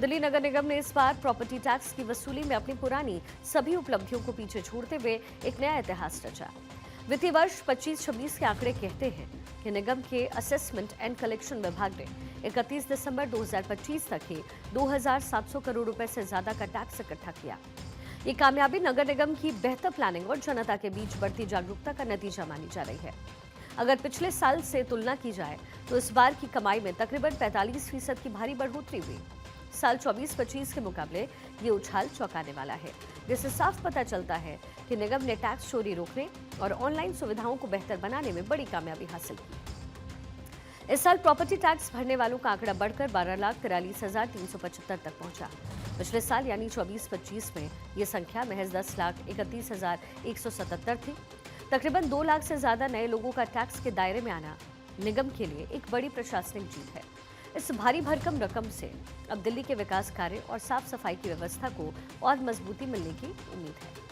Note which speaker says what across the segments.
Speaker 1: दिल्ली नगर निगम ने इस बार property tax की वसूली में अपनी पुरानी सभी उपलब्धियों को पीछे छोड़ते हुए एक नया इतिहास रचा। वित्तीय वर्ष 25-26 के आंकड़े कहते हैं कि निगम के असेसमेंट एंड कलेक्शन विभाग ने 31 दिसंबर 2025 तक ही 2,700 करोड़ रुपए से ज्यादा का टैक्स इकट्ठा किया। ये कामयाबी नगर निगम की बेहतर प्लानिंग और जनता के बीच बढ़ती जागरूकता का नतीजा मानी जा रही है। अगर पिछले साल से तुलना की जाए तो इस बार की कमाई में तकरीबन 45% की भारी बढ़ोतरी हुई। साल 24-25 के मुकाबले ये उछाल चौंकाने वाला है, जिससे साफ पता चलता है कि निगम ने टैक्स चोरी रोकने और ऑनलाइन सुविधाओं को बेहतर बनाने में बड़ी कामयाबी हासिल की। इस साल प्रॉपर्टी टैक्स भरने वालों का आंकड़ा बढ़कर 12,43,375 तक पहुंचा। पिछले साल यानी 24-25 में ये संख्या महज 10,31,177 थी। तकरीबन 2 लाख से ज्यादा नए लोगों का टैक्स के दायरे में आना निगम के लिए एक बड़ी प्रशासनिक जीत है। इस भारी भरकम रकम से अब दिल्ली के विकास कार्य और साफ सफाई की व्यवस्था को और मजबूती मिलने की उम्मीद है।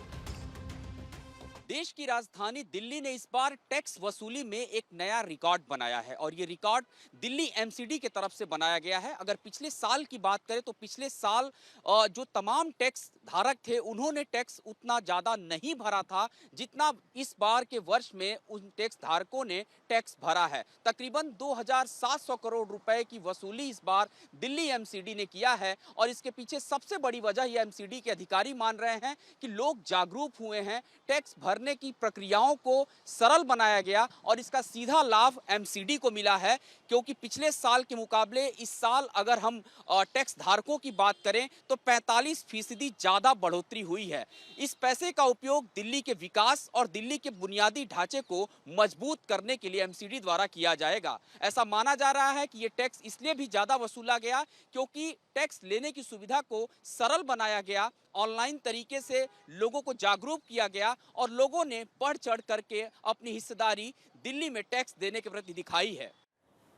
Speaker 2: देश की राजधानी दिल्ली ने इस बार टैक्स वसूली में एक नया रिकॉर्ड बनाया है और ये रिकॉर्ड दिल्ली एमसीडी की तरफ से बनाया गया है। अगर पिछले साल की बात करें तो पिछले साल जो तमाम टैक्स धारक थे उन्होंने टैक्स उतना ज़्यादा नहीं भरा था जितना इस बार के वर्ष में उन टैक्स धारकों ने टैक्स भरा है। तकरीबन 2,700 करोड़ रुपए की वसूली इस बार दिल्ली एमसीडी ने किया है और इसके पीछे सबसे बड़ी वजह ये एमसीडी के अधिकारी मान रहे हैं कि लोग जागरूक हुए हैं। टैक्स भरने की प्रक्रियाओं को सरल बनाया गया और इसका सीधा लाभ एमसीडी को मिला है, क्योंकि पिछले साल के मुकाबले इस साल अगर हम टैक्स धारकों की बात करें तो 45% ज़्यादा बढ़ोतरी हुई है। इस पैसे का उपयोग दिल्ली के विकास और दिल्ली के बुनियादी ढांचे को मजबूत करने के लिए एमसीडी द्वारा किया जाएगा। ऐसा माना जा रहा है कि ये टैक्स इसलिए भी ज़्यादा वसूला गया क्योंकि टैक्स लेने की सुविधा को सरल बनाया गया, ऑनलाइन तरीके से लोगों को जागरूक किया गया और लोगों ने बढ़ चढ़ करके अपनी हिस्सेदारी दिल्ली में टैक्स देने के प्रति दिखाई है।